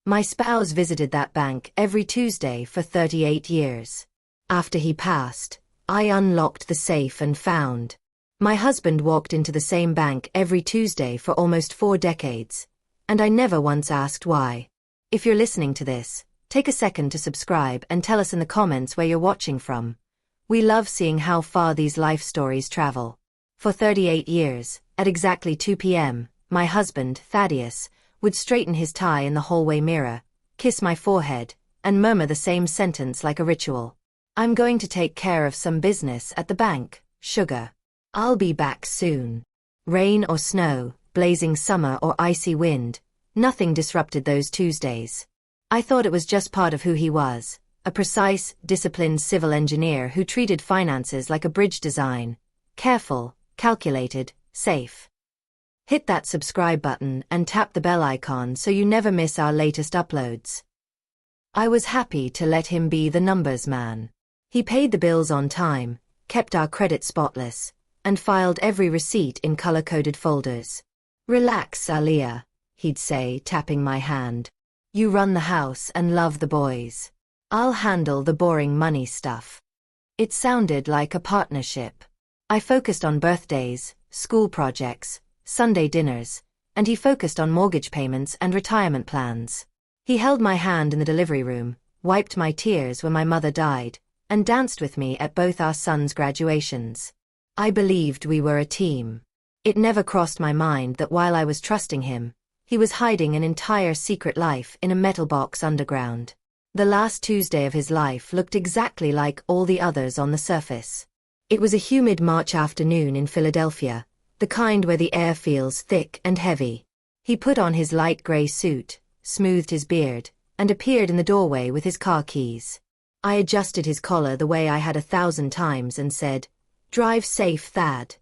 My spouse visited that bank every Tuesday for 38 years. After he passed, I unlocked the safe and found. My husband walked into the same bank every Tuesday for almost 4 decades, and I never once asked why. If you're listening to this, take a second to subscribe and tell us in the comments where you're watching from. We love seeing how far these life stories travel. For 38 years, at exactly 2 p.m., my husband, Thaddeus, would straighten his tie in the hallway mirror, kiss my forehead, and murmur the same sentence like a ritual. I'm going to take care of some business at the bank, sugar. I'll be back soon. Rain or snow, blazing summer or icy wind, nothing disrupted those Tuesdays. I thought it was just part of who he was, a precise, disciplined civil engineer who treated finances like a bridge design. Careful, calculated, safe. Hit that subscribe button and tap the bell icon so you never miss our latest uploads. I was happy to let him be the numbers man. He paid the bills on time, kept our credit spotless, and filed every receipt in color-coded folders. Relax, Aaliyah, he'd say, tapping my hand. You run the house and love the boys. I'll handle the boring money stuff. It sounded like a partnership. I focused on birthdays, school projects, Sunday dinners, and he focused on mortgage payments and retirement plans. He held my hand in the delivery room, wiped my tears when my mother died, and danced with me at both our sons' graduations. I believed we were a team. It never crossed my mind that while I was trusting him, he was hiding an entire secret life in a metal box underground. The last Tuesday of his life looked exactly like all the others on the surface. It was a humid March afternoon in Philadelphia, the kind where the air feels thick and heavy. He put on his light gray suit, smoothed his beard, and appeared in the doorway with his car keys. I adjusted his collar the way I had 1,000 times and said, "Drive safe, Thad."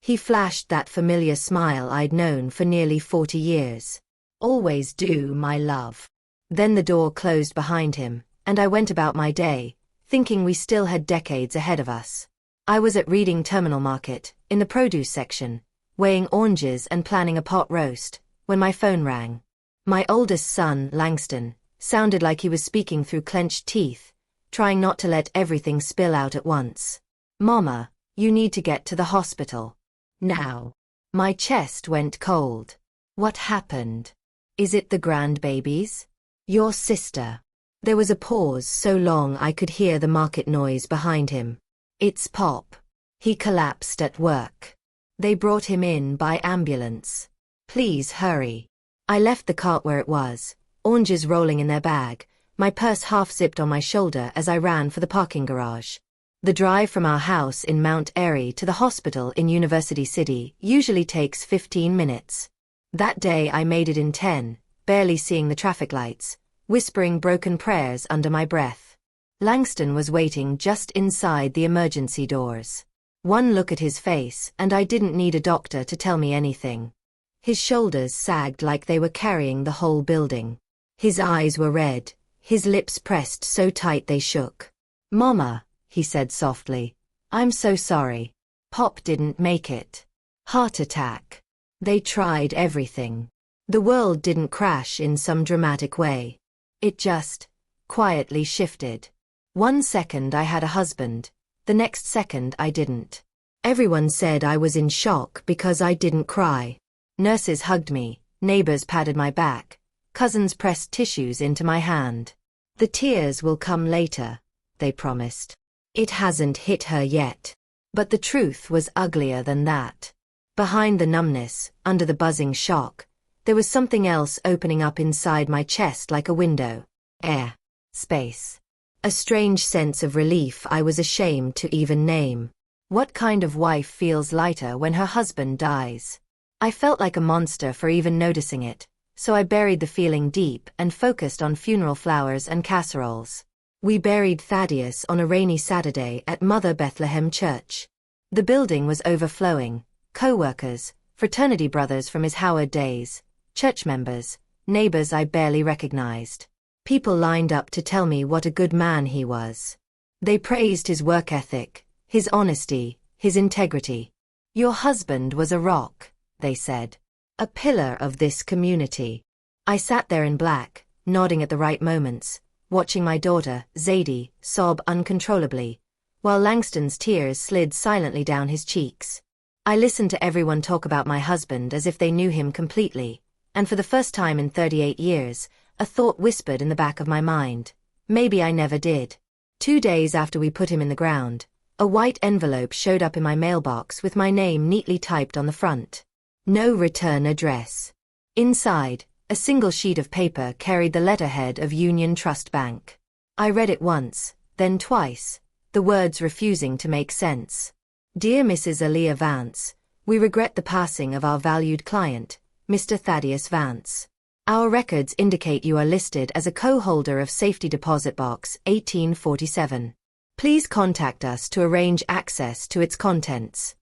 He flashed that familiar smile I'd known for nearly 40 years. "Always do, my love." Then the door closed behind him, and I went about my day, thinking we still had decades ahead of us. I was at Reading Terminal Market, in the produce section, weighing oranges and planning a pot roast, when my phone rang. My oldest son, Langston, sounded like he was speaking through clenched teeth, trying not to let everything spill out at once. "Mama, you need to get to the hospital. Now." My chest went cold. What happened? Is it the grandbabies? Your sister. There was a pause so long I could hear the market noise behind him. It's Pop. He collapsed at work. They brought him in by ambulance. Please hurry. I left the cart where it was, oranges rolling in their bag, my purse half-zipped on my shoulder as I ran for the parking garage. The drive from our house in Mount Airy to the hospital in University City usually takes 15 minutes. That day I made it in 10, barely seeing the traffic lights, whispering broken prayers under my breath. Langston was waiting just inside the emergency doors. One look at his face and I didn't need a doctor to tell me anything. His shoulders sagged like they were carrying the whole building. His eyes were red, his lips pressed so tight they shook. "Mama," he said softly, "I'm so sorry. Pop didn't make it. Heart attack." They tried everything. The world didn't crash in some dramatic way. It just quietly shifted. One second I had a husband, the next second I didn't. Everyone said I was in shock because I didn't cry. Nurses hugged me, neighbors patted my back, cousins pressed tissues into my hand. "The tears will come later," they promised. It hasn't hit her yet. But the truth was uglier than that. Behind the numbness, under the buzzing shock, there was something else opening up inside my chest like a window. Air. Space. A strange sense of relief I was ashamed to even name. What kind of wife feels lighter when her husband dies? I felt like a monster for even noticing it, so I buried the feeling deep and focused on funeral flowers and casseroles. We buried Thaddeus on a rainy Saturday at Mother Bethlehem Church. The building was overflowing. Co-workers, fraternity brothers from his Howard days, church members, neighbors I barely recognized. People lined up to tell me what a good man he was. They praised his work ethic, his honesty, his integrity. "Your husband was a rock," they said. "A pillar of this community." I sat there in black, nodding at the right moments, watching my daughter, Zadie, sob uncontrollably, while Langston's tears slid silently down his cheeks. I listened to everyone talk about my husband as if they knew him completely, and for the first time in 38 years, a thought whispered in the back of my mind. Maybe I never did. 2 days after we put him in the ground, a white envelope showed up in my mailbox with my name neatly typed on the front. No return address. Inside, a single sheet of paper carried the letterhead of Union Trust Bank. I read it once, then twice, the words refusing to make sense. Dear Mrs. Aaliyah Vance, we regret the passing of our valued client, Mr. Thaddeus Vance. Our records indicate you are listed as a co-holder of Safety Deposit Box 1847. Please contact us to arrange access to its contents.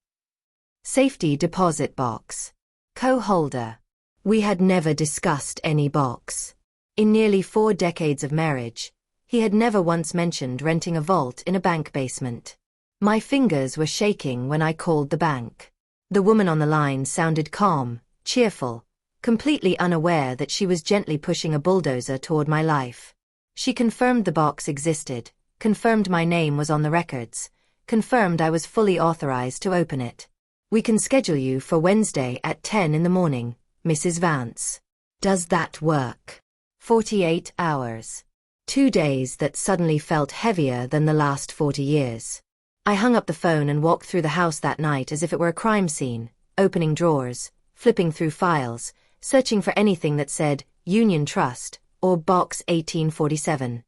Safety Deposit Box. Co-holder. We had never discussed any box. In nearly 4 decades of marriage, he had never once mentioned renting a vault in a bank basement. My fingers were shaking when I called the bank. The woman on the line sounded calm, cheerful, completely unaware that she was gently pushing a bulldozer toward my life. She confirmed the box existed, confirmed my name was on the records, confirmed I was fully authorized to open it. We can schedule you for Wednesday at 10 in the morning, Mrs. Vance. Does that work? 48 hours. 2 days that suddenly felt heavier than the last 40 years. I hung up the phone and walked through the house that night as if it were a crime scene, opening drawers, flipping through files, searching for anything that said Union Trust or Box 1847.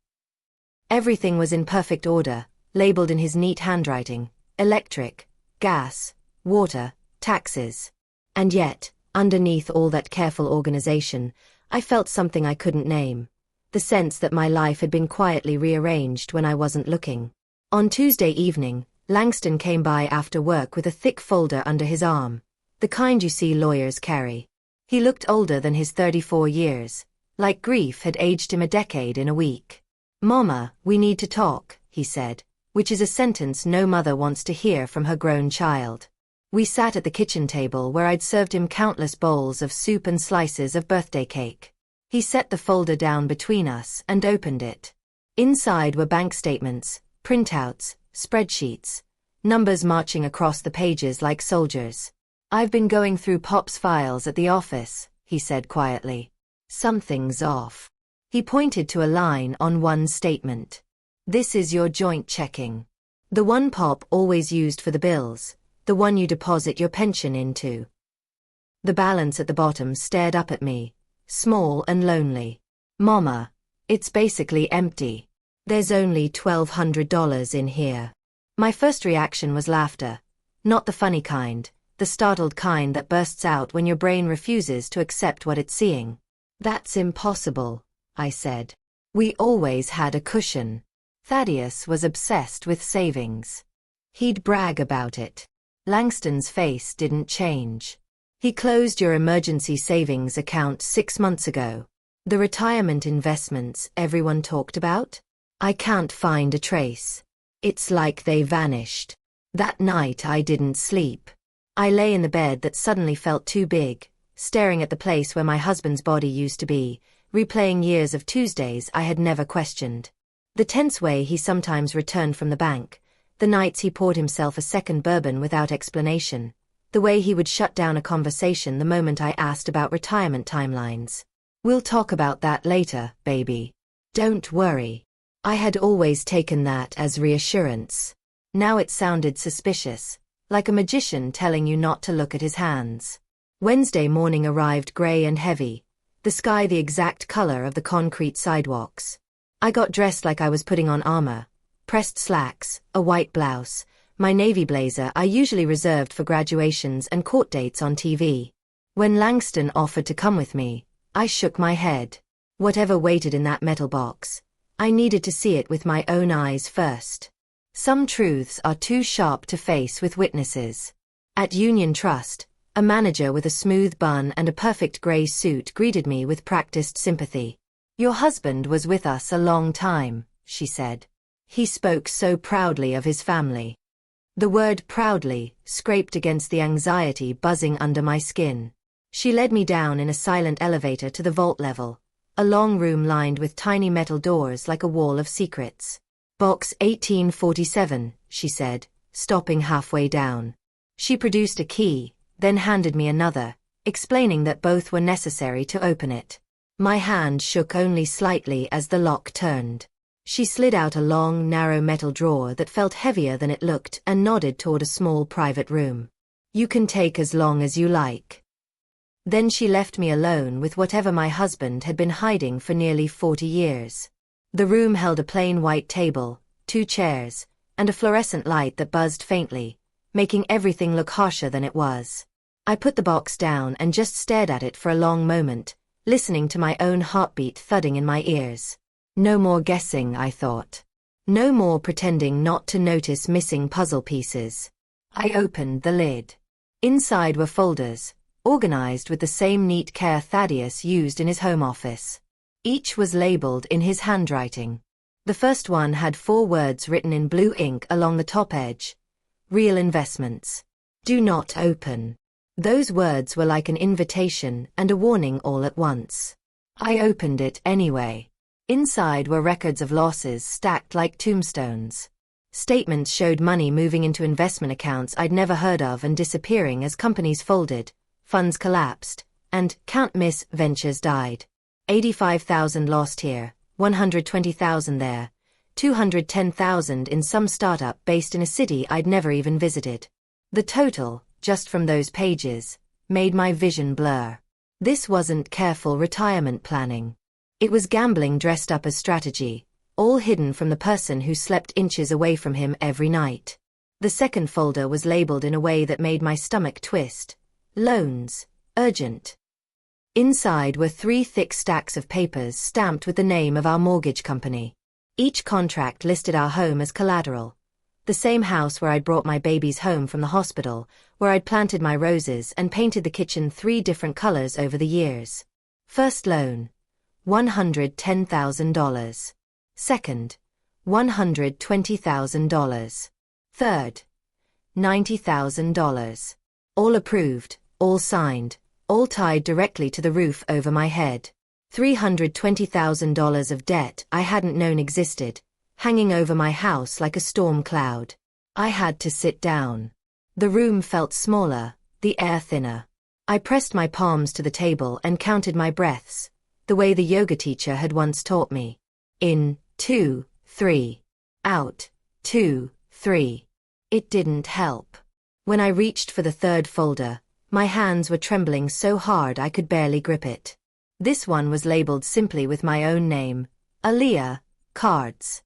Everything was in perfect order, labeled in his neat handwriting: electric, gas, water, taxes. And yet, underneath all that careful organization, I felt something I couldn't name. The sense that my life had been quietly rearranged when I wasn't looking. On Tuesday evening, Langston came by after work with a thick folder under his arm, the kind you see lawyers carry. He looked older than his 34 years, like grief had aged him a decade in a week. "Mama, we need to talk," he said, which is a sentence no mother wants to hear from her grown child. We sat at the kitchen table where I'd served him countless bowls of soup and slices of birthday cake. He set the folder down between us and opened it. Inside were bank statements, printouts, spreadsheets, numbers marching across the pages like soldiers. "I've been going through Pop's files at the office," he said quietly. "Something's off." He pointed to a line on one statement. "This is your joint checking. The one Pop always used for the bills, the one you deposit your pension into." The balance at the bottom stared up at me, small and lonely. "Mama, it's basically empty. There's only $1,200 in here." My first reaction was laughter. Not the funny kind, the startled kind that bursts out when your brain refuses to accept what it's seeing. "That's impossible," I said. "We always had a cushion." Thaddeus was obsessed with savings. He'd brag about it. Langston's face didn't change. "He closed your emergency savings account 6 months ago. The retirement investments everyone talked about? I can't find a trace. It's like they vanished." That night I didn't sleep. I lay in the bed that suddenly felt too big, staring at the place where my husband's body used to be, replaying years of Tuesdays I had never questioned. The tense way he sometimes returned from the bank, the nights he poured himself a second bourbon without explanation, the way he would shut down a conversation the moment I asked about retirement timelines. "We'll talk about that later, baby. Don't worry." I had always taken that as reassurance. Now it sounded suspicious, like a magician telling you not to look at his hands. Wednesday morning arrived gray and heavy, the sky the exact color of the concrete sidewalks. I got dressed like I was putting on armor, pressed slacks, a white blouse, my navy blazer I usually reserved for graduations and court dates on TV. When Langston offered to come with me, I shook my head. Whatever waited in that metal box, I needed to see it with my own eyes first. Some truths are too sharp to face with witnesses. At Union Trust, a manager with a smooth bun and a perfect gray suit greeted me with practiced sympathy. "Your husband was with us a long time," she said. "He spoke so proudly of his family." The word proudly scraped against the anxiety buzzing under my skin. She led me down in a silent elevator to the vault level, A long room lined with tiny metal doors like a wall of secrets. Box 1847, she said, stopping halfway down. She produced a key, then handed me another, explaining that both were necessary to open it. My hand shook only slightly as the lock turned. She slid out a long, narrow metal drawer that felt heavier than it looked and nodded toward a small private room. You can take as long as you like. Then she left me alone with whatever my husband had been hiding for nearly 40 years. The room held a plain white table, 2 chairs, and a fluorescent light that buzzed faintly, making everything look harsher than it was. I put the box down and just stared at it for a long moment, listening to my own heartbeat thudding in my ears. No more guessing, I thought. No more pretending not to notice missing puzzle pieces. I opened the lid. Inside were folders, organized with the same neat care Thaddeus used in his home office. Each was labeled in his handwriting. The first one had 4 words written in blue ink along the top edge. Real investments. Do not open. Those words were like an invitation and a warning all at once. I opened it anyway. Inside were records of losses stacked like tombstones. Statements showed money moving into investment accounts I'd never heard of and disappearing as companies folded, funds collapsed, and, can't miss, ventures died. 85,000 lost here, 120,000 there, 210,000 in some startup based in a city I'd never even visited. The total, just from those pages, made my vision blur. This wasn't careful retirement planning. It was gambling dressed up as strategy, all hidden from the person who slept inches away from him every night. The second folder was labeled in a way that made my stomach twist. Loans, urgent. Inside were 3 thick stacks of papers stamped with the name of our mortgage company. Each contract listed our home as collateral. The same house where I'd brought my babies home from the hospital, where I'd planted my roses and painted the kitchen 3 different colors over the years. First loan, $110,000. Second, $120,000. Third, $90,000. All approved, all signed, all tied directly to the roof over my head. $320,000 of debt I hadn't known existed, hanging over my house like a storm cloud. I had to sit down. The room felt smaller, the air thinner. I pressed my palms to the table and counted my breaths, the way the yoga teacher had once taught me. In, 2, 3. Out, 2, 3. It didn't help. When I reached for the third folder, my hands were trembling so hard I could barely grip it. This one was labeled simply with my own name, Aaliyah, cards.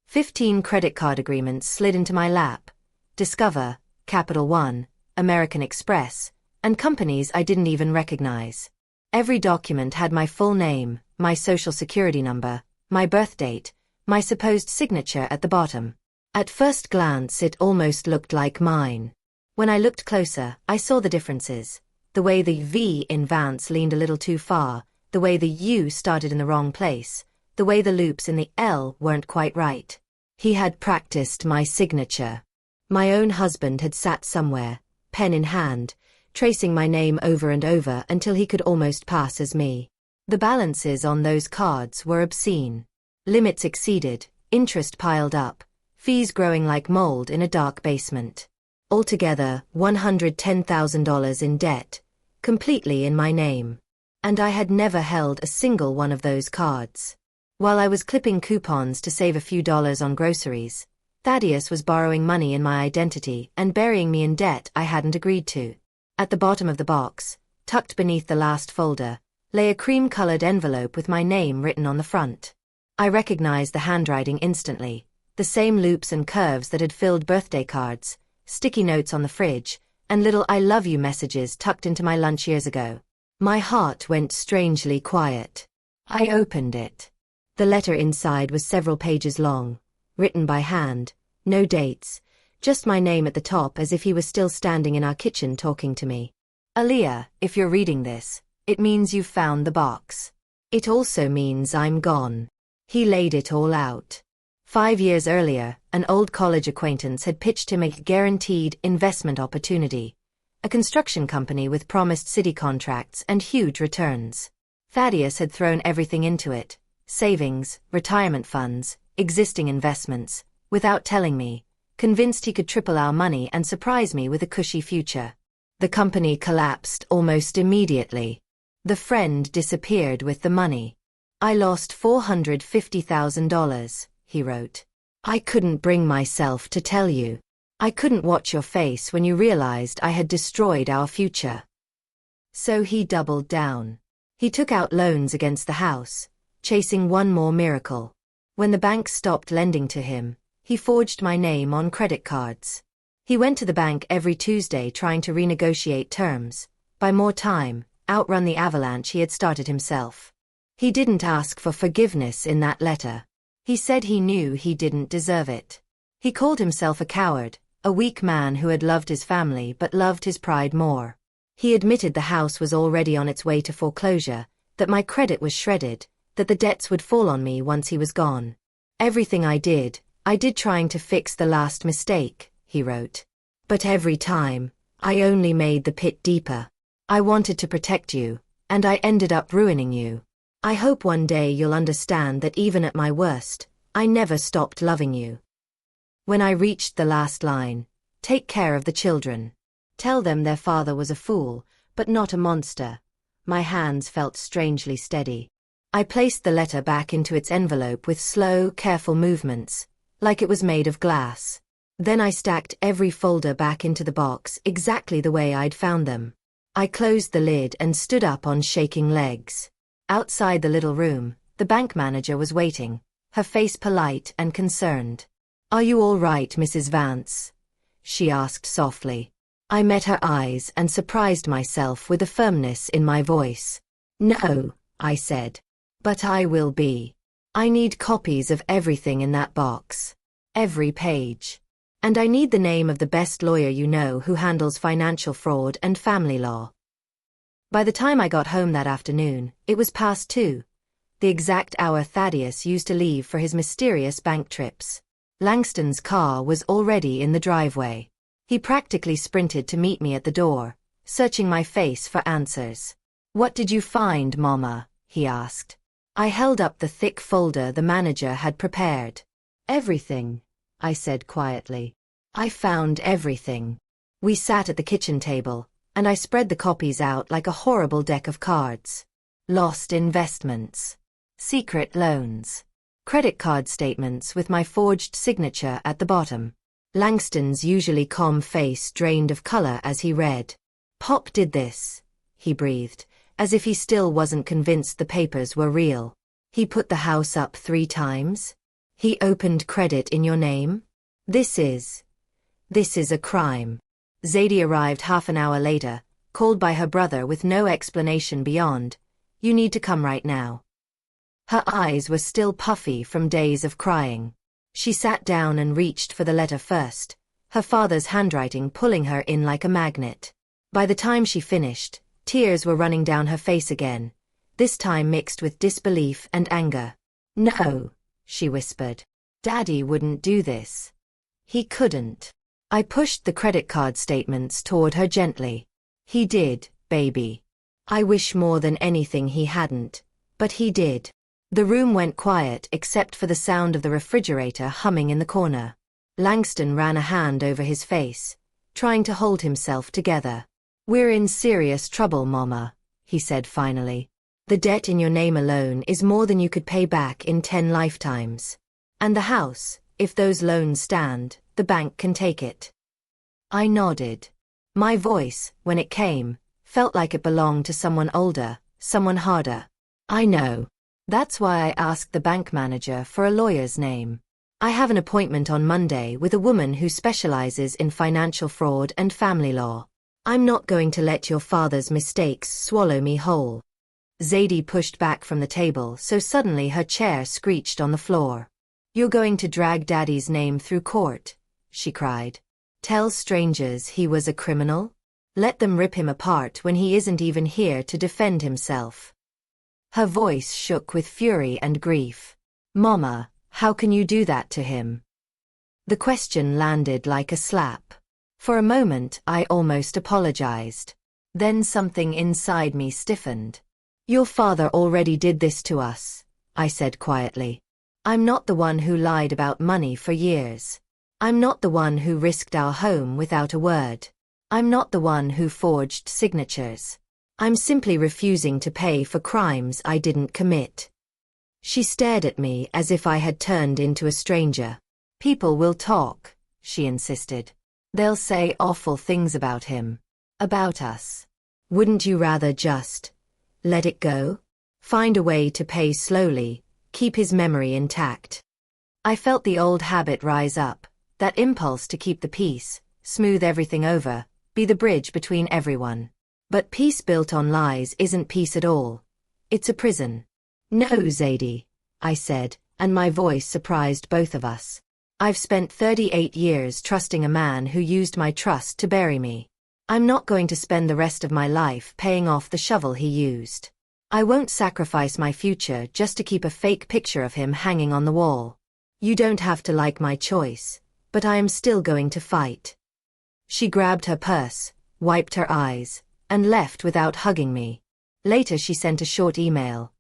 15 credit card agreements slid into my lap. Discover, Capital One, American Express, and companies I didn't even recognize. Every document had my full name, my social security number, my birth date, my supposed signature at the bottom. At first glance it almost looked like mine. When I looked closer, I saw the differences. The way the V in Vance leaned a little too far, the way the U started in the wrong place, the way the loops in the L weren't quite right. He had practiced my signature. My own husband had sat somewhere, pen in hand, tracing my name over and over until he could almost pass as me. The balances on those cards were obscene. Limits exceeded, interest piled up, fees growing like mold in a dark basement. Altogether, $110,000 in debt, completely in my name. And I had never held a single one of those cards. While I was clipping coupons to save a few dollars on groceries, Thaddeus was borrowing money in my identity and burying me in debt I hadn't agreed to. At the bottom of the box, tucked beneath the last folder, lay a cream-colored envelope with my name written on the front. I recognized the handwriting instantly, the same loops and curves that had filled birthday cards, sticky notes on the fridge, and little I love you messages tucked into my lunch years ago. My heart went strangely quiet. I opened it. The letter inside was several pages long, written by hand, no dates, just my name at the top as if he was still standing in our kitchen talking to me. Aaliyah, if you're reading this, it means you've found the box. It also means I'm gone. He laid it all out. 5 years earlier, an old college acquaintance had pitched him a guaranteed investment opportunity, a construction company with promised city contracts and huge returns. Thaddeus had thrown everything into it: savings, retirement funds, existing investments, without telling me, convinced he could triple our money and surprise me with a cushy future. The company collapsed almost immediately. The friend disappeared with the money. I lost $450,000, he wrote. I couldn't bring myself to tell you. I couldn't watch your face when you realized I had destroyed our future. So he doubled down. He took out loans against the house, chasing one more miracle. When the bank stopped lending to him, he forged my name on credit cards. He went to the bank every Tuesday trying to renegotiate terms, buy more time, outrun the avalanche he had started himself. He didn't ask for forgiveness in that letter. He said he knew he didn't deserve it. He called himself a coward, a weak man who had loved his family but loved his pride more. He admitted the house was already on its way to foreclosure, that my credit was shredded, that the debts would fall on me once he was gone. Everything I did trying to fix the last mistake, he wrote. But every time, I only made the pit deeper. I wanted to protect you, and I ended up ruining you. I hope one day you'll understand that even at my worst, I never stopped loving you. When I reached the last line, take care of the children. Tell them their father was a fool, but not a monster. My hands felt strangely steady. I placed the letter back into its envelope with slow, careful movements, like it was made of glass. Then I stacked every folder back into the box exactly the way I'd found them. I closed the lid and stood up on shaking legs. Outside the little room, the bank manager was waiting, her face polite and concerned. Are you all right, Mrs. Vance? She asked softly. I met her eyes and surprised myself with a firmness in my voice. No, I said. But I will be. I need copies of everything in that box. Every page. And I need the name of the best lawyer you know who handles financial fraud and family law. By the time I got home that afternoon, it was past 2. The exact hour Thaddeus used to leave for his mysterious bank trips. Langston's car was already in the driveway. He practically sprinted to meet me at the door, searching my face for answers. What did you find, Mama? He asked. I held up the thick folder the manager had prepared. Everything, I said quietly. I found everything. We sat at the kitchen table, and I spread the copies out like a horrible deck of cards. Lost investments. Secret loans. Credit card statements with my forged signature at the bottom. Langston's usually calm face drained of color as he read. Pop did this, he breathed, as if he still wasn't convinced the papers were real. He put the house up 3 times? He opened credit in your name? This is a crime. Zadie arrived half an hour later, called by her brother with no explanation beyond, you need to come right now. Her eyes were still puffy from days of crying. She sat down and reached for the letter first, her father's handwriting pulling her in like a magnet. By the time she finished, tears were running down her face again, this time mixed with disbelief and anger. No, she whispered. Daddy wouldn't do this. He couldn't. I pushed the credit card statements toward her gently. He did, baby. I wish more than anything he hadn't, but he did. The room went quiet except for the sound of the refrigerator humming in the corner. Langston ran a hand over his face, trying to hold himself together. We're in serious trouble, Mama, he said finally. The debt in your name alone is more than you could pay back in 10 lifetimes. And the house, if those loans stand, the bank can take it. I nodded. My voice, when it came, felt like it belonged to someone older, someone harder. I know. That's why I asked the bank manager for a lawyer's name. I have an appointment on Monday with a woman who specializes in financial fraud and family law. I'm not going to let your father's mistakes swallow me whole. Zadie pushed back from the table so suddenly her chair screeched on the floor. You're going to drag Daddy's name through court, she cried. Tell strangers he was a criminal? Let them rip him apart when he isn't even here to defend himself. Her voice shook with fury and grief. Mama, how can you do that to him? The question landed like a slap. For a moment I almost apologized. Then something inside me stiffened. Your father already did this to us, I said quietly. I'm not the one who lied about money for years. I'm not the one who risked our home without a word. I'm not the one who forged signatures. I'm simply refusing to pay for crimes I didn't commit. She stared at me as if I had turned into a stranger. People will talk, she insisted. They'll say awful things about him. About us. Wouldn't you rather just let it go? Find a way to pay slowly, keep his memory intact. I felt the old habit rise up, that impulse to keep the peace, smooth everything over, be the bridge between everyone. But peace built on lies isn't peace at all. It's a prison. No, Zadie, I said, and my voice surprised both of us. I've spent 38 years trusting a man who used my trust to bury me. I'm not going to spend the rest of my life paying off the shovel he used. I won't sacrifice my future just to keep a fake picture of him hanging on the wall. You don't have to like my choice, but I am still going to fight. She grabbed her purse, wiped her eyes, and left without hugging me. Later she sent a short email.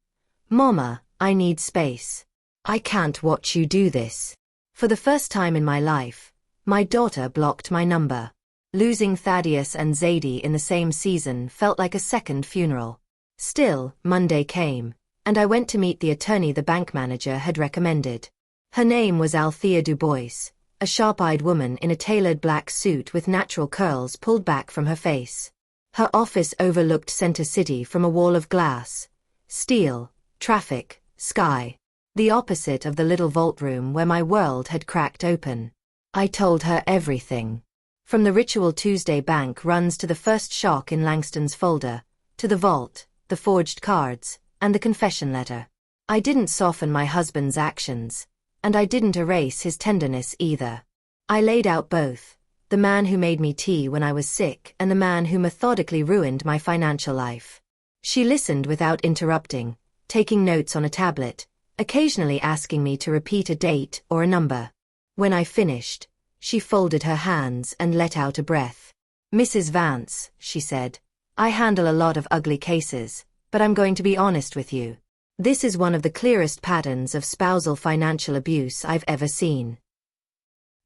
Mama, I need space. I can't watch you do this. For the first time in my life, my daughter blocked my number. Losing Thaddeus and Zadie in the same season felt like a second funeral. Still, Monday came, and I went to meet the attorney the bank manager had recommended. Her name was Althea Dubois, a sharp-eyed woman in a tailored black suit with natural curls pulled back from her face. Her office overlooked Center City from a wall of glass, steel, traffic, sky. The opposite of the little vault room where my world had cracked open. I told her everything. From the Ritual Tuesday bank runs to the first shock in Langston's folder, to the vault, the forged cards, and the confession letter. I didn't soften my husband's actions, and I didn't erase his tenderness either. I laid out both, the man who made me tea when I was sick and the man who methodically ruined my financial life. She listened without interrupting, taking notes on a tablet, occasionally asking me to repeat a date or a number. When I finished, she folded her hands and let out a breath. Mrs. Vance, she said, I handle a lot of ugly cases, but I'm going to be honest with you. This is one of the clearest patterns of spousal financial abuse I've ever seen.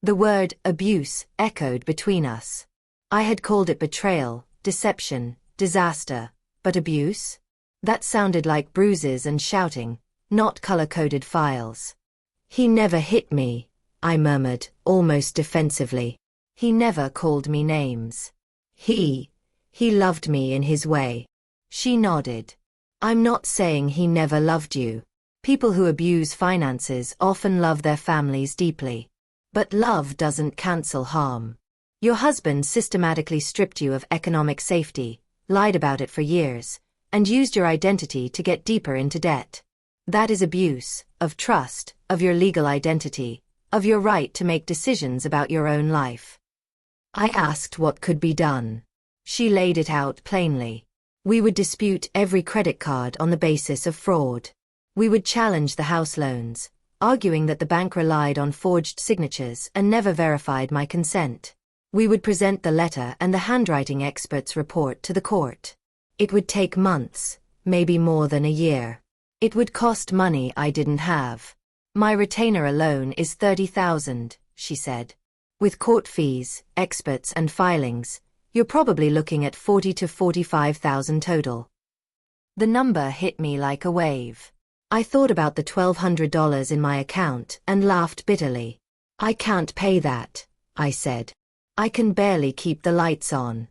The word abuse echoed between us. I had called it betrayal, deception, disaster, but abuse? That sounded like bruises and shouting, not color-coded files. He never hit me, I murmured, almost defensively. He never called me names. He loved me in his way. She nodded. I'm not saying he never loved you. People who abuse finances often love their families deeply. But love doesn't cancel harm. Your husband systematically stripped you of economic safety, lied about it for years, and used your identity to get deeper into debt. That is abuse, of trust, of your legal identity, of your right to make decisions about your own life. I asked what could be done. She laid it out plainly. We would dispute every credit card on the basis of fraud. We would challenge the house loans, arguing that the bank relied on forged signatures and never verified my consent. We would present the letter and the handwriting expert's report to the court. It would take months, maybe more than a year. It would cost money I didn't have. My retainer alone is $30,000, she said. With court fees, experts and filings, you're probably looking at $40,000 to $45,000 total. The number hit me like a wave. I thought about the $1,200 in my account and laughed bitterly. I can't pay that, I said. I can barely keep the lights on.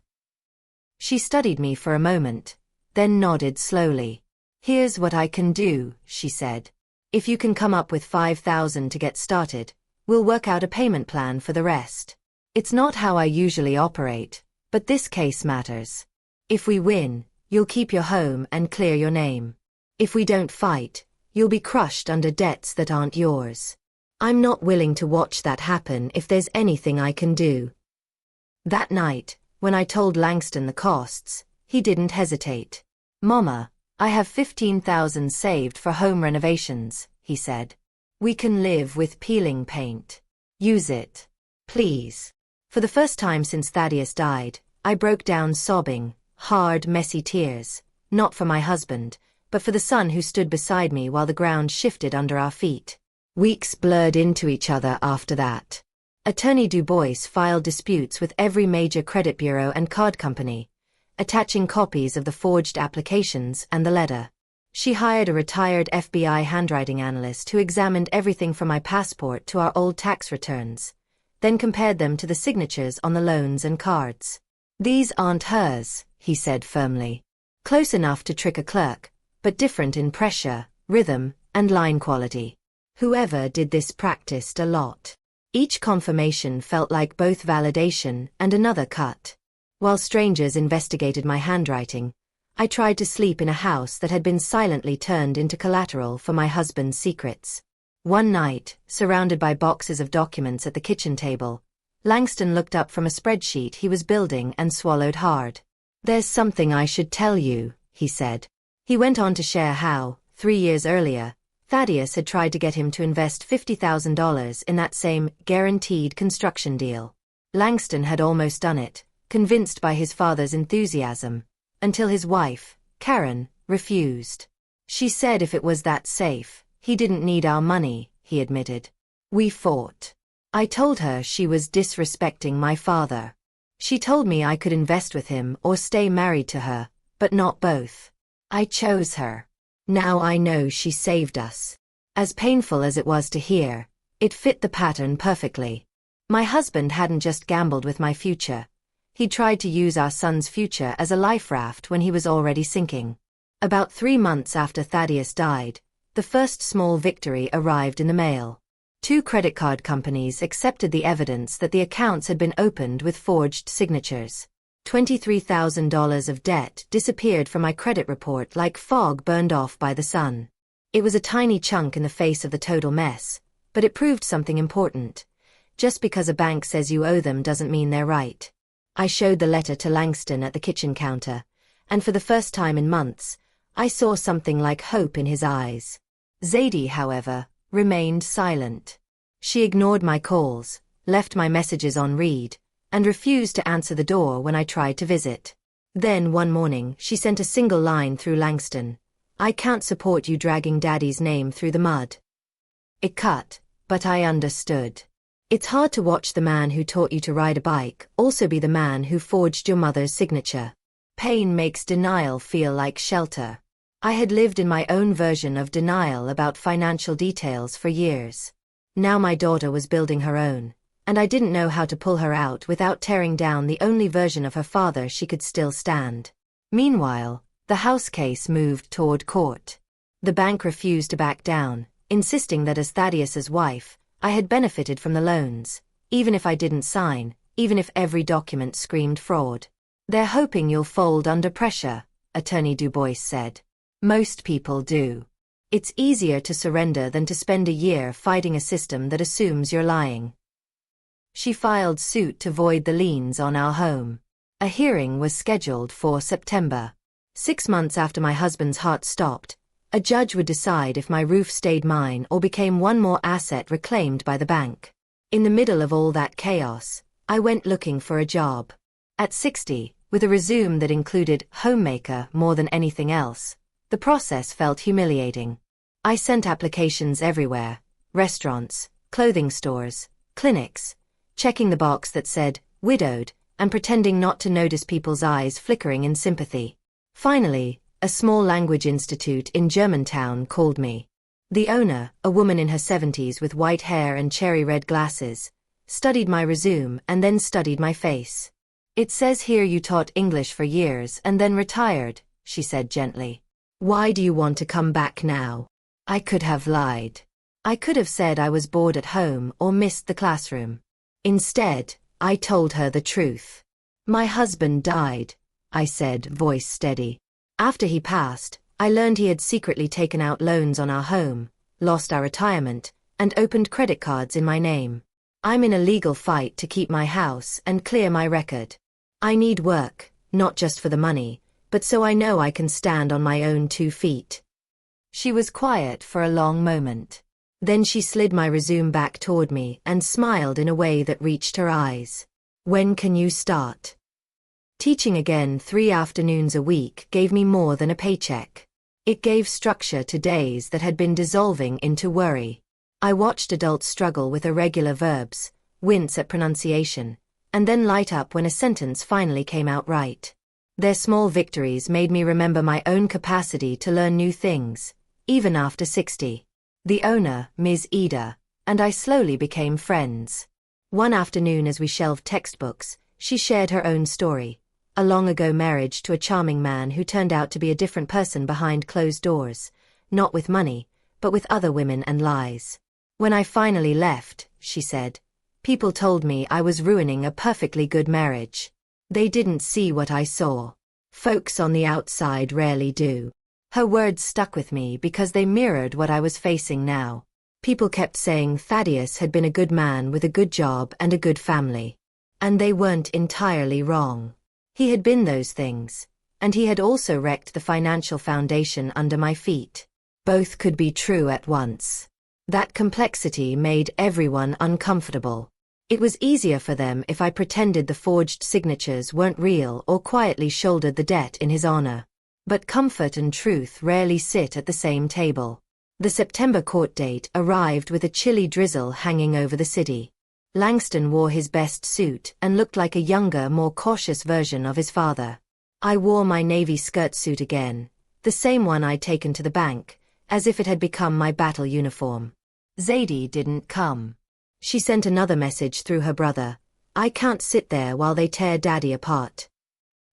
She studied me for a moment, then nodded slowly. Here's what I can do, she said. If you can come up with $5,000 to get started, we'll work out a payment plan for the rest. It's not how I usually operate, but this case matters. If we win, you'll keep your home and clear your name. If we don't fight, you'll be crushed under debts that aren't yours. I'm not willing to watch that happen if there's anything I can do. That night, when I told Langston the costs, he didn't hesitate. Mama, I have $15,000 saved for home renovations, he said. We can live with peeling paint. Use it. Please. For the first time since Thaddeus died, I broke down sobbing, hard, messy tears, not for my husband, but for the son who stood beside me while the ground shifted under our feet. Weeks blurred into each other after that. Attorney Du Bois filed disputes with every major credit bureau and card company, attaching copies of the forged applications and the letter. She hired a retired FBI handwriting analyst who examined everything from my passport to our old tax returns, then compared them to the signatures on the loans and cards. "These aren't hers," he said firmly. "Close enough to trick a clerk, but different in pressure, rhythm, and line quality." Whoever did this practiced a lot. Each confirmation felt like both validation and another cut. While strangers investigated my handwriting, I tried to sleep in a house that had been silently turned into collateral for my husband's secrets. One night, surrounded by boxes of documents at the kitchen table, Langston looked up from a spreadsheet he was building and swallowed hard. "There's something I should tell you," he said. He went on to share how, 3 years earlier, Thaddeus had tried to get him to invest $50,000 in that same guaranteed construction deal. Langston had almost done it, convinced by his father's enthusiasm, until his wife, Karen, refused. She said if it was that safe, he didn't need our money, he admitted. We fought. I told her she was disrespecting my father. She told me I could invest with him or stay married to her, but not both. I chose her. Now I know she saved us. As painful as it was to hear, it fit the pattern perfectly. My husband hadn't just gambled with my future. He tried to use our son's future as a life raft when he was already sinking. About 3 months after Thaddeus died, the first small victory arrived in the mail. 2 credit card companies accepted the evidence that the accounts had been opened with forged signatures. $23,000 of debt disappeared from my credit report like fog burned off by the sun. It was a tiny chunk in the face of the total mess, but it proved something important. Just because a bank says you owe them doesn't mean they're right. I showed the letter to Langston at the kitchen counter, and for the first time in months, I saw something like hope in his eyes. Zadie, however, remained silent. She ignored my calls, left my messages on read, and refused to answer the door when I tried to visit. Then one morning she sent a single line through Langston. "I can't support you dragging Daddy's name through the mud." It cut, but I understood. It's hard to watch the man who taught you to ride a bike also be the man who forged your mother's signature. Pain makes denial feel like shelter. I had lived in my own version of denial about financial details for years. Now my daughter was building her own, and I didn't know how to pull her out without tearing down the only version of her father she could still stand. Meanwhile, the house case moved toward court. The bank refused to back down, insisting that as Thaddeus's wife, I had benefited from the loans, even if I didn't sign, even if every document screamed fraud. "They're hoping you'll fold under pressure," Attorney Du Bois said. "Most people do. It's easier to surrender than to spend a year fighting a system that assumes you're lying." She filed suit to void the liens on our home. A hearing was scheduled for September. 6 months after my husband's heart stopped, a judge would decide if my roof stayed mine or became one more asset reclaimed by the bank. In the middle of all that chaos, I went looking for a job. At 60, with a resume that included homemaker more than anything else, the process felt humiliating. I sent applications everywhere: restaurants, clothing stores, clinics, checking the box that said widowed and pretending not to notice people's eyes flickering in sympathy. Finally, a small language institute in Germantown called me. The owner, a woman in her 70s with white hair and cherry-red glasses, studied my resume and then studied my face. "It says here you taught English for years and then retired," she said gently. "Why do you want to come back now?" I could have lied. I could have said I was bored at home or missed the classroom. Instead, I told her the truth. "My husband died," I said, voice steady. "After he passed, I learned he had secretly taken out loans on our home, lost our retirement, and opened credit cards in my name. I'm in a legal fight to keep my house and clear my record. I need work, not just for the money, but so I know I can stand on my own 2 feet." She was quiet for a long moment. Then she slid my resume back toward me and smiled in a way that reached her eyes. "When can you start?" Teaching again 3 afternoons a week gave me more than a paycheck. It gave structure to days that had been dissolving into worry. I watched adults struggle with irregular verbs, wince at pronunciation, and then light up when a sentence finally came out right. Their small victories made me remember my own capacity to learn new things, even after 60. The owner, Ms. Ida, and I slowly became friends. One afternoon as we shelved textbooks, she shared her own story, a long-ago marriage to a charming man who turned out to be a different person behind closed doors, not with money, but with other women and lies. When I finally left, she said, people told me I was ruining a perfectly good marriage. They didn't see what I saw. Folks on the outside rarely do. Her words stuck with me because they mirrored what I was facing now. People kept saying Thaddeus had been a good man with a good job and a good family. And they weren't entirely wrong. He had been those things, and he had also wrecked the financial foundation under my feet. Both could be true at once. That complexity made everyone uncomfortable. It was easier for them if I pretended the forged signatures weren't real or quietly shouldered the debt in his honor. But comfort and truth rarely sit at the same table. The September court date arrived with a chilly drizzle hanging over the city. Langston wore his best suit and looked like a younger, more cautious version of his father. I wore my navy skirt suit again, the same one I'd taken to the bank, as if it had become my battle uniform. Zadie didn't come. She sent another message through her brother. I can't sit there while they tear Daddy apart.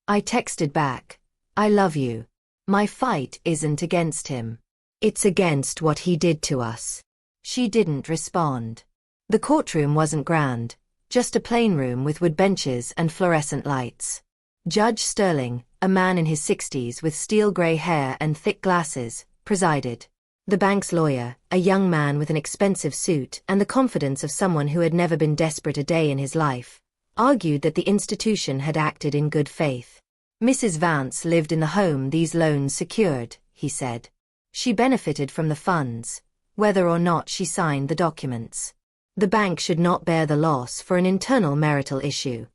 I texted back, I love you. My fight isn't against him. It's against what he did to us. She didn't respond. The courtroom wasn't grand, just a plain room with wood benches and fluorescent lights. Judge Sterling, a man in his 60s with steel-gray hair and thick glasses, presided. The bank's lawyer, a young man with an expensive suit and the confidence of someone who had never been desperate a day in his life, argued that the institution had acted in good faith. Mrs. Vance lived in the home these loans secured, he said. She benefited from the funds, whether or not she signed the documents. The bank should not bear the loss for an internal marital issue.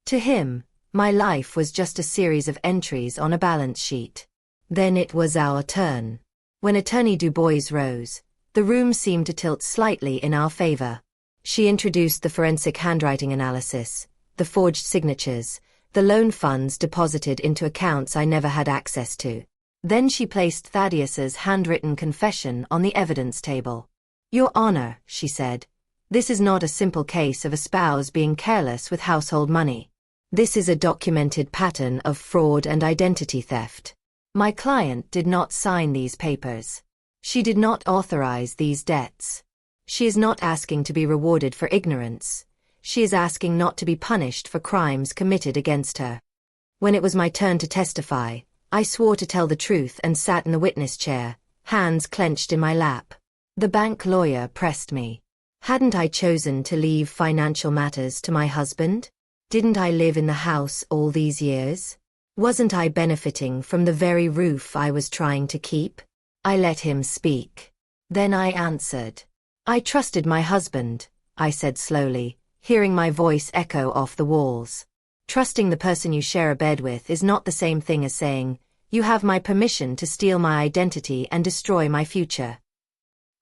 To him, my life was just a series of entries on a balance sheet. Then it was our turn. When Attorney Du Bois rose, the room seemed to tilt slightly in our favor. She introduced the forensic handwriting analysis, the forged signatures, the loan funds deposited into accounts I never had access to. Then she placed Thaddeus's handwritten confession on the evidence table. Your Honor, she said, this is not a simple case of a spouse being careless with household money. This is a documented pattern of fraud and identity theft. My client did not sign these papers. She did not authorize these debts. She is not asking to be rewarded for ignorance. She is asking not to be punished for crimes committed against her. When it was my turn to testify, I swore to tell the truth and sat in the witness chair, hands clenched in my lap. The bank lawyer pressed me. Hadn't I chosen to leave financial matters to my husband? Didn't I live in the house all these years? Wasn't I benefiting from the very roof I was trying to keep? I let him speak. Then I answered. I trusted my husband, I said slowly, hearing my voice echo off the walls. Trusting the person you share a bed with is not the same thing as saying, you have my permission to steal my identity and destroy my future.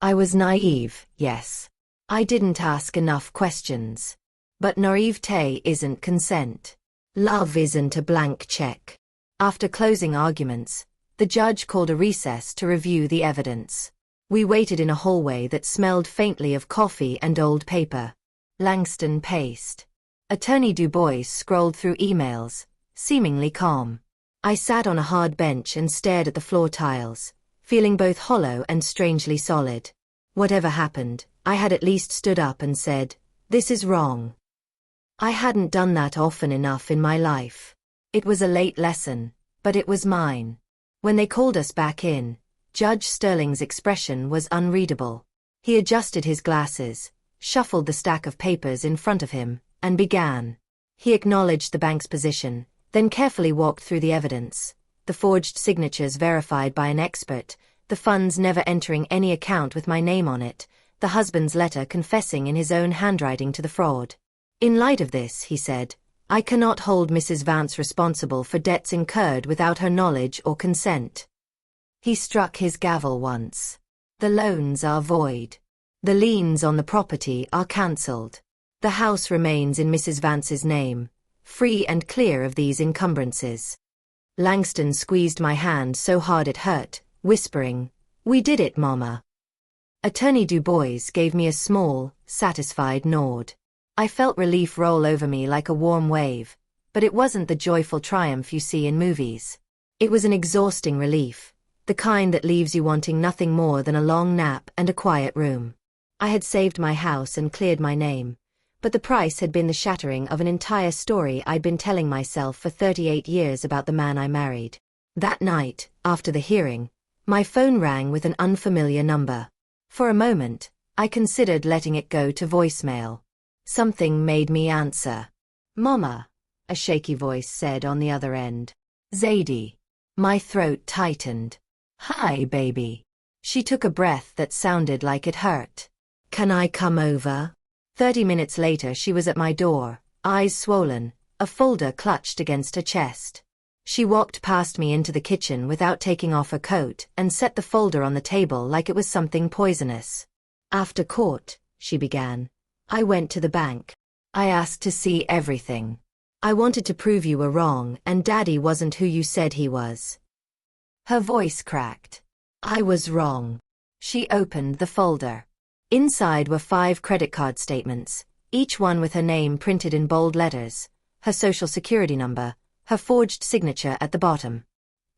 I was naive, yes. I didn't ask enough questions. But naivete isn't consent. Love isn't a blank check. After closing arguments, the judge called a recess to review the evidence. We waited in a hallway that smelled faintly of coffee and old paper. Langston paced. Attorney Du Bois scrolled through emails, seemingly calm. I sat on a hard bench and stared at the floor tiles, feeling both hollow and strangely solid. Whatever happened, I had at least stood up and said, this is wrong. I hadn't done that often enough in my life. It was a late lesson, but it was mine. When they called us back in, Judge Sterling's expression was unreadable. He adjusted his glasses, shuffled the stack of papers in front of him, and began. He acknowledged the bank's position, then carefully walked through the evidence, the forged signatures verified by an expert, the funds never entering any account with my name on it, the husband's letter confessing in his own handwriting to the fraud. In light of this, he said, I cannot hold Mrs. Vance responsible for debts incurred without her knowledge or consent. He struck his gavel once. The loans are void. The liens on the property are cancelled. The house remains in Mrs. Vance's name, free and clear of these encumbrances. Langston squeezed my hand so hard it hurt, whispering, "We did it, Mama." Attorney Du Bois gave me a small, satisfied nod. I felt relief roll over me like a warm wave, but it wasn't the joyful triumph you see in movies. It was an exhausting relief, the kind that leaves you wanting nothing more than a long nap and a quiet room. I had saved my house and cleared my name, but the price had been the shattering of an entire story I'd been telling myself for 38 years about the man I married. That night, after the hearing, my phone rang with an unfamiliar number. For a moment, I considered letting it go to voicemail. Something made me answer. "Mama," a shaky voice said on the other end. "Zadie." My throat tightened. "Hi, baby." She took a breath that sounded like it hurt. "Can I come over?" 30 minutes later she was at my door, eyes swollen, a folder clutched against her chest. She walked past me into the kitchen without taking off her coat and set the folder on the table like it was something poisonous. "After court," she began, "I went to the bank. I asked to see everything. I wanted to prove you were wrong and Daddy wasn't who you said he was." Her voice cracked. I was wrong. She opened the folder. Inside were 5 credit card statements, each one with her name printed in bold letters, her social security number, her forged signature at the bottom.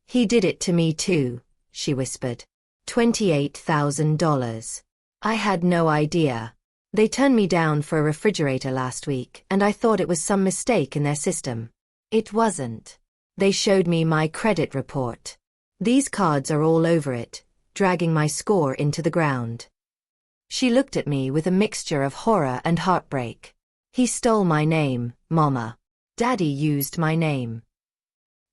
"He did it to me too," she whispered. $28,000. I had no idea. They turned me down for a refrigerator last week and I thought it was some mistake in their system. It wasn't. They showed me my credit report. These cards are all over it, dragging my score into the ground. She looked at me with a mixture of horror and heartbreak. "He stole my name, Mama. Daddy used my name."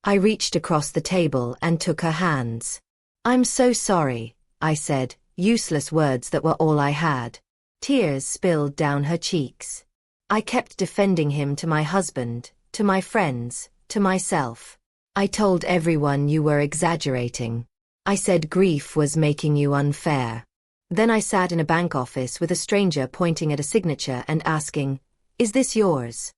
I reached across the table and took her hands. "I'm so sorry," I said, useless words that were all I had. Tears spilled down her cheeks. I kept defending him to my husband, to my friends, to myself. "I told everyone you were exaggerating. I said grief was making you unfair." Then I sat in a bank office with a stranger pointing at a signature and asking, "Is this yours?"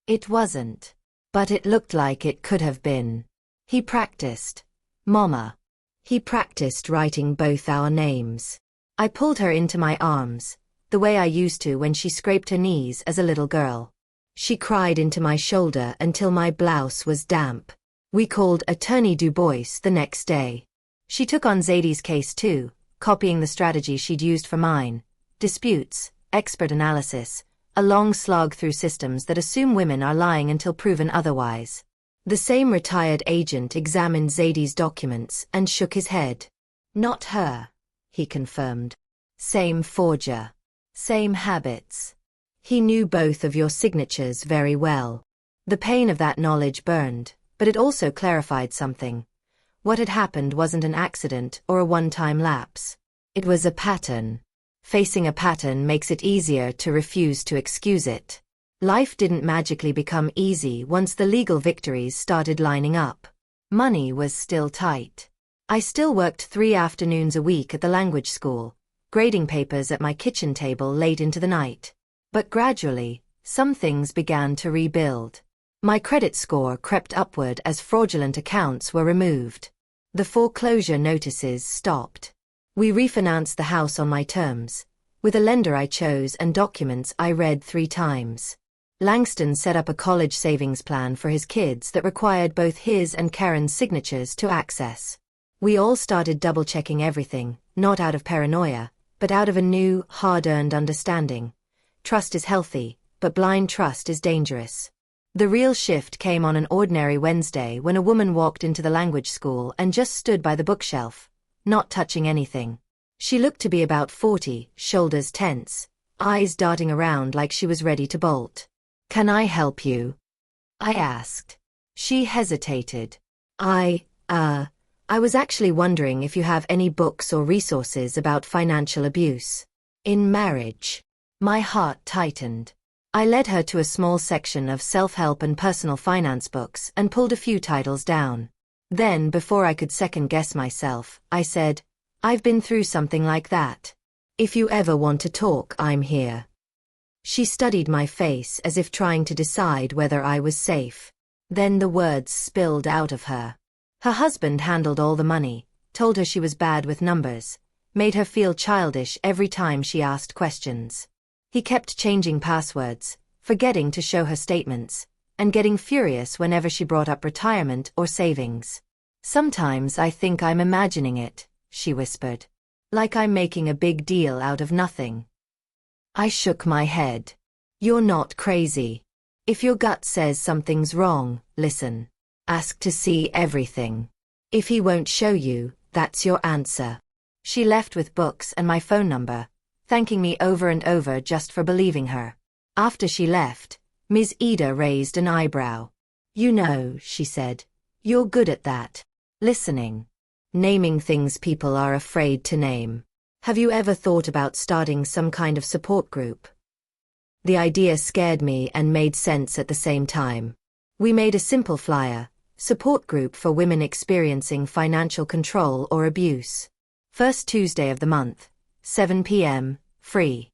It wasn't. But it looked like it could have been. He practiced. Mama. He practiced writing both our names. I pulled her into my arms, the way I used to when she scraped her knees as a little girl. She cried into my shoulder until my blouse was damp. We called Attorney Du Bois the next day. She took on Zadie's case too, copying the strategy she'd used for mine. Disputes, expert analysis, a long slog through systems that assume women are lying until proven otherwise. The same retired agent examined Zadie's documents and shook his head. "Not her," he confirmed. "Same forger. Same habits. He knew both of your signatures very well." The pain of that knowledge burned, but it also clarified something. What had happened wasn't an accident or a one-time lapse. It was a pattern. Facing a pattern makes it easier to refuse to excuse it. Life didn't magically become easy once the legal victories started lining up. Money was still tight. I still worked 3 afternoons a week at the language school, grading papers at my kitchen table late into the night. But gradually, some things began to rebuild. My credit score crept upward as fraudulent accounts were removed. The foreclosure notices stopped. We refinanced the house on my terms, with a lender I chose and documents I read 3 times. Langston set up a college savings plan for his kids that required both his and Karen's signatures to access. We all started double-checking everything, not out of paranoia, but out of a new, hard-earned understanding. Trust is healthy, but blind trust is dangerous. The real shift came on an ordinary Wednesday when a woman walked into the language school and just stood by the bookshelf, not touching anything. She looked to be about 40, shoulders tense, eyes darting around like she was ready to bolt. "Can I help you?" I asked. She hesitated. I was actually wondering if you have any books or resources about financial abuse in marriage." My heart tightened. I led her to a small section of self-help and personal finance books and pulled a few titles down. Then, before I could second-guess myself, I said, "I've been through something like that. If you ever want to talk, I'm here." She studied my face as if trying to decide whether I was safe. Then the words spilled out of her. Her husband handled all the money, told her she was bad with numbers, made her feel childish every time she asked questions. He kept changing passwords, forgetting to show her statements, and getting furious whenever she brought up retirement or savings. "Sometimes I think I'm imagining it," she whispered. "Like I'm making a big deal out of nothing." I shook my head. "You're not crazy. If your gut says something's wrong, listen. Ask to see everything. If he won't show you, that's your answer." She left with books and my phone number, thanking me over and over just for believing her. After she left, Ms. Ida raised an eyebrow. "You know," she said, "you're good at that. Listening. Naming things people are afraid to name. Have you ever thought about starting some kind of support group?" The idea scared me and made sense at the same time. We made a simple flyer: support group for women experiencing financial control or abuse. First Tuesday of the month, 7 p.m., free.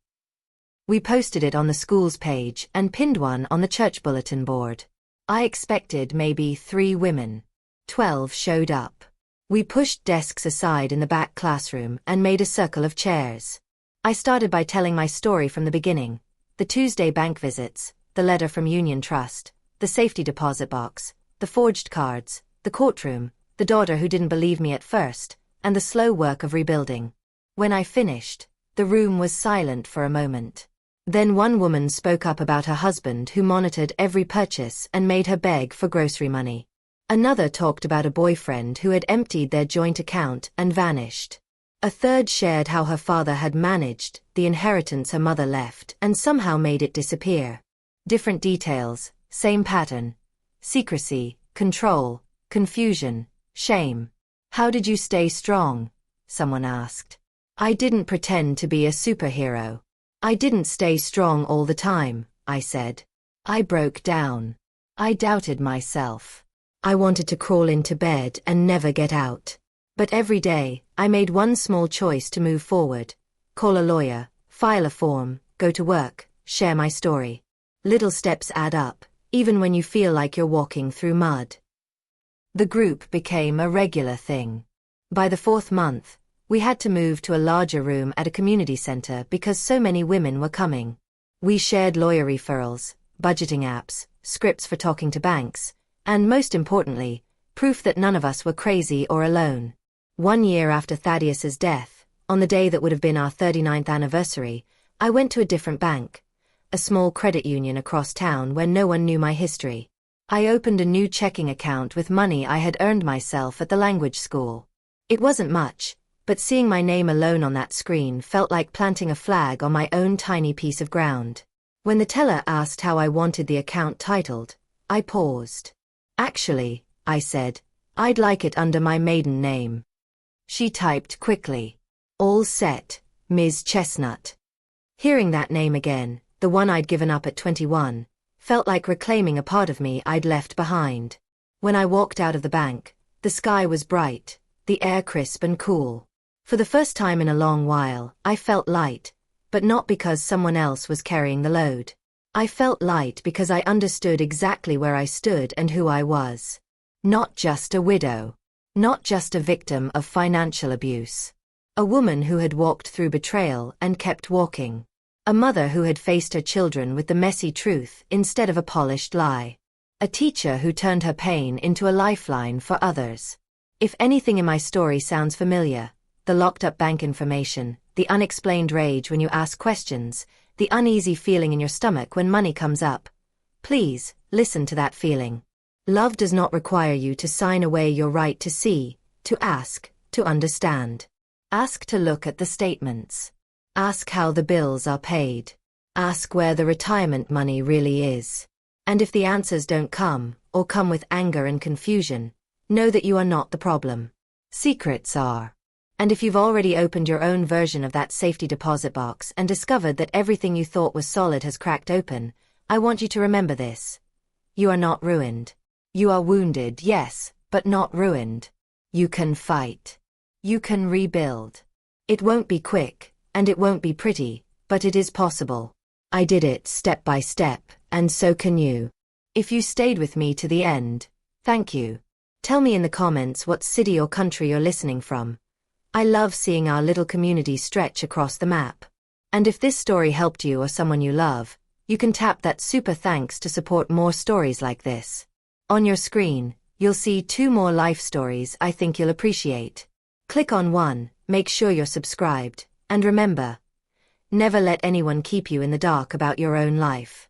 We posted it on the school's page and pinned one on the church bulletin board. I expected maybe 3 women. 12 showed up. We pushed desks aside in the back classroom and made a circle of chairs. I started by telling my story from the beginning: the Tuesday bank visits, the letter from Union Trust, the safety deposit box, the forged cards, the courtroom, the daughter who didn't believe me at first, and the slow work of rebuilding. When I finished, the room was silent for a moment. Then one woman spoke up about her husband who monitored every purchase and made her beg for grocery money. Another talked about a boyfriend who had emptied their joint account and vanished. A third shared how her father had managed the inheritance her mother left and somehow made it disappear. Different details, same pattern: secrecy, control, confusion, shame. "How did you stay strong?" someone asked. "I didn't pretend to be a superhero. I didn't stay strong all the time," I said. "I broke down. I doubted myself. I wanted to crawl into bed and never get out. But every day, I made one small choice to move forward: call a lawyer, file a form, go to work, share my story. Little steps add up, even when you feel like you're walking through mud." The group became a regular thing. By the 4th month, we had to move to a larger room at a community center because so many women were coming. We shared lawyer referrals, budgeting apps, scripts for talking to banks, and most importantly, proof that none of us were crazy or alone. 1 year after Thaddeus's death, on the day that would have been our 39th anniversary, I went to a different bank, a small credit union across town where no one knew my history. I opened a new checking account with money I had earned myself at the language school. It wasn't much, but seeing my name alone on that screen felt like planting a flag on my own tiny piece of ground. When the teller asked how I wanted the account titled, I paused. "Actually," I said, "I'd like it under my maiden name." She typed quickly. "All set, Ms. Chestnut." Hearing that name again, the one I'd given up at 21, felt like reclaiming a part of me I'd left behind. When I walked out of the bank, the sky was bright, the air crisp and cool. For the first time in a long while, I felt light, but not because someone else was carrying the load. I felt light because I understood exactly where I stood and who I was. Not just a widow. Not just a victim of financial abuse. A woman who had walked through betrayal and kept walking. A mother who had faced her children with the messy truth instead of a polished lie. A teacher who turned her pain into a lifeline for others. If anything in my story sounds familiar, the locked-up bank information, the unexplained rage when you ask questions, the uneasy feeling in your stomach when money comes up, please, listen to that feeling. Love does not require you to sign away your right to see, to ask, to understand. Ask to look at the statements. Ask how the bills are paid. Ask where the retirement money really is. And if the answers don't come, or come with anger and confusion, know that you are not the problem. Secrets are. And if you've already opened your own version of that safety deposit box and discovered that everything you thought was solid has cracked open, I want you to remember this. You are not ruined. You are wounded, yes, but not ruined. You can fight. You can rebuild. It won't be quick, and it won't be pretty, but it is possible. I did it step by step, and so can you. If you stayed with me to the end, thank you. Tell me in the comments what city or country you're listening from. I love seeing our little community stretch across the map. And if this story helped you or someone you love, you can tap that super thanks to support more stories like this. On your screen, you'll see 2 more life stories I think you'll appreciate. Click on one, make sure you're subscribed, and remember, never let anyone keep you in the dark about your own life.